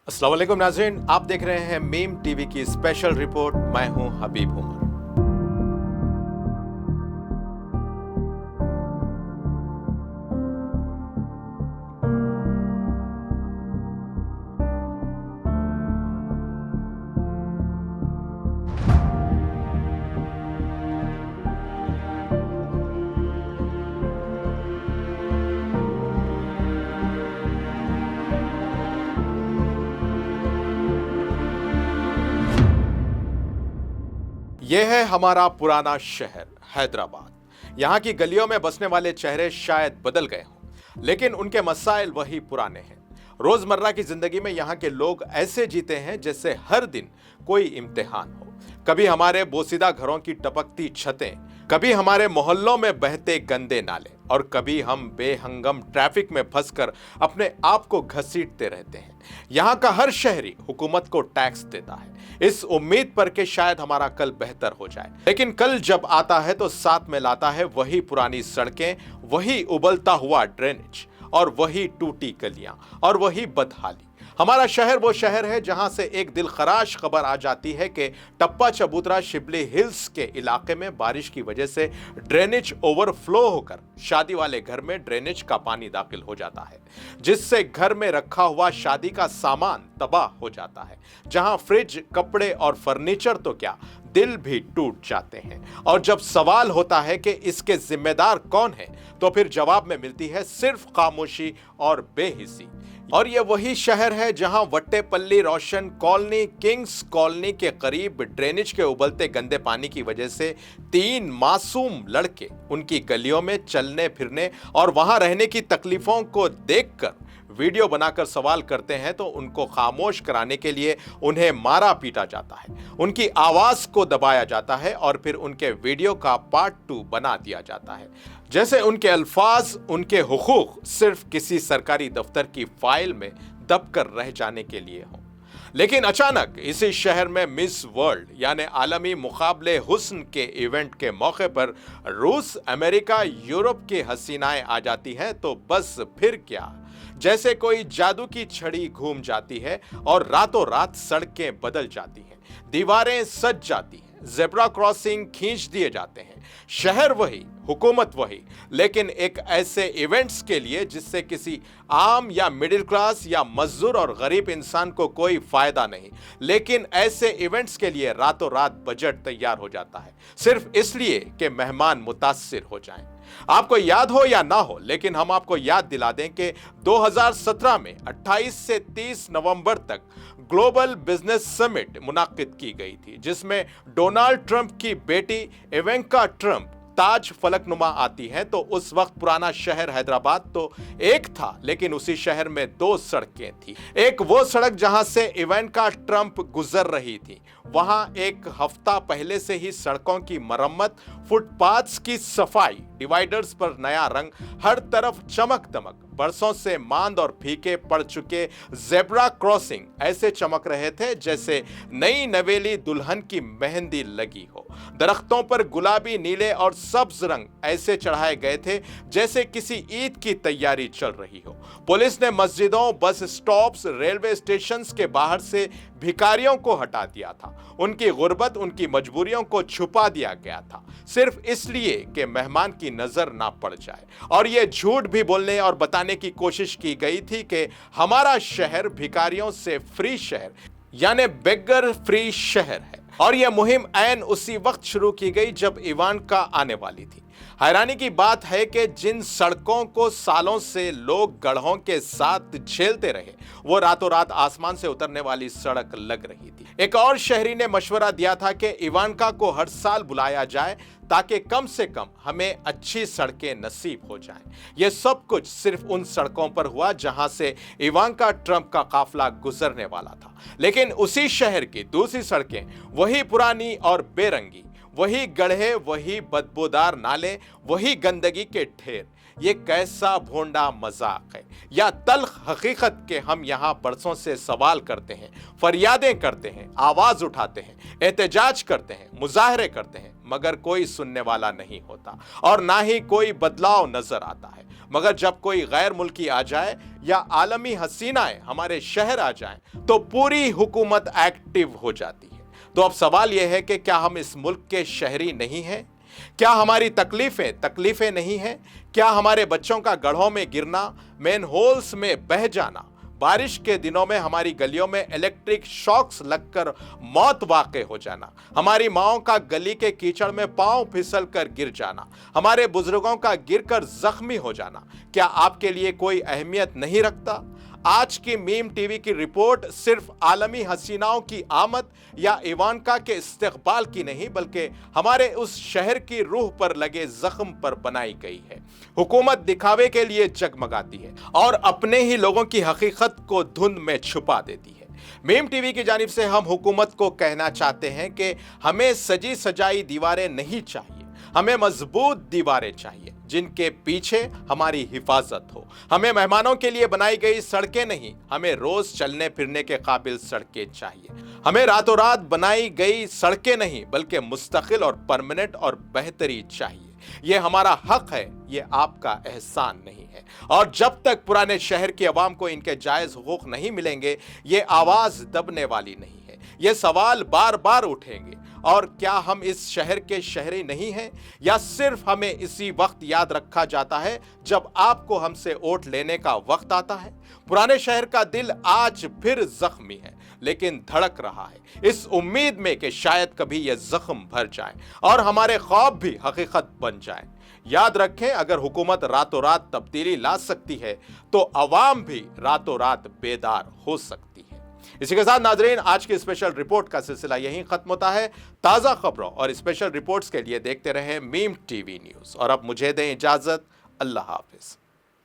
अस्सलाम वालेकुम नाज़रीन, आप देख रहे हैं मीम टीवी की स्पेशल रिपोर्ट। मैं हूं हबीब उमर। यह है हमारा पुराना शहर हैदराबाद। यहाँ की गलियों में बसने वाले चेहरे शायद बदल गए हों, लेकिन उनके मसाइल वही पुराने हैं। रोजमर्रा की जिंदगी में यहाँ के लोग ऐसे जीते हैं जैसे हर दिन कोई इम्तिहान हो। कभी हमारे बोसीदा घरों की टपकती छतें, कभी हमारे मोहल्लों में बहते गंदे नाले, और कभी हम बेहंगम ट्रैफिक में फंसकर अपने आप को घसीटते रहते हैं। यहाँ का हर शहरी हुकूमत को टैक्स देता है, इस उम्मीद पर कि शायद हमारा कल बेहतर हो जाए। लेकिन कल जब आता है तो साथ में लाता है वही पुरानी सड़कें, वही उबलता हुआ ड्रेनेज, और वही टूटी गलियां, और वही बदहाली। हमारा शहर वो शहर है जहां से एक दिलखराश खबर आ जाती है कि टप्पा चबूतरा शिबली हिल्स के इलाके में बारिश की वजह से ड्रेनेज ओवरफ्लो होकर शादी वाले घर में ड्रेनेज का पानी दाखिल हो जाता है, जिससे घर में रखा हुआ शादी का सामान तबाह हो जाता है। जहां फ्रिज, कपड़े और फर्नीचर तो क्या, दिल भी टूट जाते हैं। और जब सवाल होता है कि इसके जिम्मेदार कौन है, तो फिर जवाब में मिलती है सिर्फ खामोशी और बेहिसी। और ये वही शहर है जहां वट्टेपल्ली रोशन कॉलोनी, किंग्स कॉलोनी के करीब ड्रेनेज के उबलते गंदे पानी की वजह से 3 मासूम लड़के उनकी गलियों में चलने फिरने और वहां रहने की तकलीफों को देखकर वीडियो बनाकर सवाल करते हैं, तो उनको खामोश कराने के लिए उन्हें मारा पीटा जाता है, उनकी आवाज को दबाया जाता है और फिर उनके वीडियो का पार्ट 2 बना दिया जाता है, जैसे उनके अल्फाज, उनके हुकूक सिर्फ किसी सरकारी दफ्तर की फाइल में दबकर रह जाने के लिए हों। लेकिन अचानक इसी शहर में मिस वर्ल्ड यानी आलमी मुकाबले हुस्न के इवेंट के मौके पर रूस, अमेरिका, यूरोप की हसीनाएं आ जाती हैं, तो बस फिर क्या, जैसे कोई जादू की छड़ी घूम जाती है और रातों रात सड़कें बदल जाती हैं, दीवारें सज जाती हैं, ज़ेब्रा क्रॉसिंग खींच दिए जाते हैं। शहर वही, हुकूमत वही, लेकिन एक ऐसे इवेंट्स के लिए जिससे किसी आम या मिडिल क्लास या मजदूर और गरीब इंसान को कोई फायदा नहीं। लेकिन ऐसे इवेंट्स के लिए रातों रात बजट तैयार हो जाता है, सिर्फ इसलिए कि मेहमान मुतासिर हो जाएं। आपको याद हो या ना हो, लेकिन हम आपको याद दिला दें कि 2017 में 28 से 30 नवंबर तक ग्लोबल बिजनेस समिट मुनाकिद की गई थी, जिसमें डोनाल्ड ट्रंप की बेटी इवेंका ट्रंप ताज फलकनुमा आती हैं। तो उस वक्त पुराना शहर हैदराबाद तो एक था, लेकिन उसी शहर में 2 सड़कें थी। एक वो सड़क जहां से इवेंका ट्रंप गुजर रही थी, वहां एक हफ्ता पहले से ही सड़कों की मरम्मत, फुटपाथ्स की सफाई, डिवाइडर्स पर नया रंग, हर तरफ चमक दमक, बरसों से मांद और फीके पड़ चुके ज़ेब्रा क्रॉसिंग ऐसे चमक रहे थे जैसे नई नवेली दुल्हन की मेहंदी लगी हो। दरख्तों पर गुलाबी, नीले और सब्ज रंग ऐसे चढ़ाए गए थे जैसे किसी ईद की तैयारी चल रही हो। पुलिस ने मस्जिदों, बस स्टॉप्स, रेलवे स्टेशंस के बाहर से भिखारियों को हटा दिया था। उनकी गुर्बत, उनकी मजबूरियों को छुपा दिया गया था, सिर्फ इसलिए कि मेहमान की नजर ना पड़ जाए। और यह झूठ भी बोलने और बताने की कोशिश की गई थी कि हमारा शहर भिखारियों से फ्री शहर यानी बेगर फ्री शहर है। और यह मुहिम ऐन उसी वक्त शुरू की गई जब इवांका आने वाली थी। हैरानी की बात है कि जिन सड़कों को सालों से लोग गढ़ों के साथ झेलते रहे, वो रातों रात आसमान से उतरने वाली सड़क लग रही थी। एक और शहरी ने मशवरा दिया था कि इवांका को हर साल बुलाया जाए ताकि कम से कम हमें अच्छी सड़कें नसीब हो जाएं। यह सब कुछ सिर्फ उन सड़कों पर हुआ जहां से इवांका ट्रंप का काफिला गुजरने वाला था। लेकिन उसी शहर की दूसरी सड़कें वही पुरानी और बेरंगी, वही गड्ढे, वही बदबूदार नाले, वही गंदगी के ढेर। ये कैसा भोंडा मजाक है या तल्ख हकीकत के हम यहाँ बरसों से सवाल करते हैं, फरियादें करते हैं, आवाज उठाते हैं, एहतजाज करते हैं, मुजाहरे करते हैं, मगर कोई सुनने वाला नहीं होता और ना ही कोई बदलाव नजर आता है। मगर जब कोई गैर मुल्की आ जाए या आलमी हसीनाएं हमारे शहर आ जाएं तो पूरी हुकूमत एक्टिव हो जाती है। तो अब सवाल यह है कि क्या हम इस मुल्क के शहरी नहीं हैं? क्या हमारी तकलीफें नहीं हैं? क्या हमारे बच्चों का गड्ढों में गिरना, मेन होल्स में बह जाना, बारिश के दिनों में हमारी गलियों में इलेक्ट्रिक शॉक्स लगकर मौत वाक़ई हो जाना, हमारी माओं का गली के कीचड़ में पांव फिसल कर गिर जाना, हमारे बुजुर्गों का गिरकर जख्मी हो जाना, क्या आपके लिए कोई अहमियत नहीं रखता? आज की मीम टीवी की रिपोर्ट सिर्फ आलमी हसीनाओं की आमद या इवानका के इस्तकबाल की नहीं, बल्कि हमारे उस शहर की रूह पर लगे जख्म पर बनाई गई है। हुकूमत दिखावे के लिए जगमगाती है और अपने ही लोगों की हकीकत को धुंध में छुपा देती है। मीम टीवी की जानिब से हम हुकूमत को कहना चाहते हैं कि हमें सजी सजाई दीवारें नहीं चाहिए, हमें मजबूत दीवारें चाहिए जिनके पीछे हमारी हिफाजत हो। हमें मेहमानों के लिए बनाई गई सड़कें नहीं, हमें रोज चलने फिरने के काबिल सड़कें चाहिए। हमें रातों रात बनाई गई सड़कें नहीं, बल्कि मुस्तकिल और परमानेंट और बेहतरी चाहिए। ये हमारा हक है, ये आपका एहसान नहीं है। और जब तक पुराने शहर की आवाम को इनके जायज हुकूक नहीं मिलेंगे, ये आवाज दबने वाली नहीं है। ये सवाल बार बार उठेंगे। और क्या हम इस शहर के शहरी नहीं हैं, या सिर्फ हमें इसी वक्त याद रखा जाता है जब आपको हमसे वोट लेने का वक्त आता है? पुराने शहर का दिल आज फिर जख्मी है, लेकिन धड़क रहा है इस उम्मीद में कि शायद कभी यह जख्म भर जाए और हमारे ख्वाब भी हकीकत बन जाए। याद रखें, अगर हुकूमत रातों रात तब्दीली ला सकती है तो अवाम भी रातों रात बेदार हो सकती है। इसी के साथ नाजरीन, आज की स्पेशल रिपोर्ट का सिलसिला यहीं खत्म होता है। ताज़ा खबरों और स्पेशल रिपोर्ट्स के लिए देखते रहें मीम टीवी न्यूज़। और अब मुझे दें इजाज़त। अल्लाह हाफिज।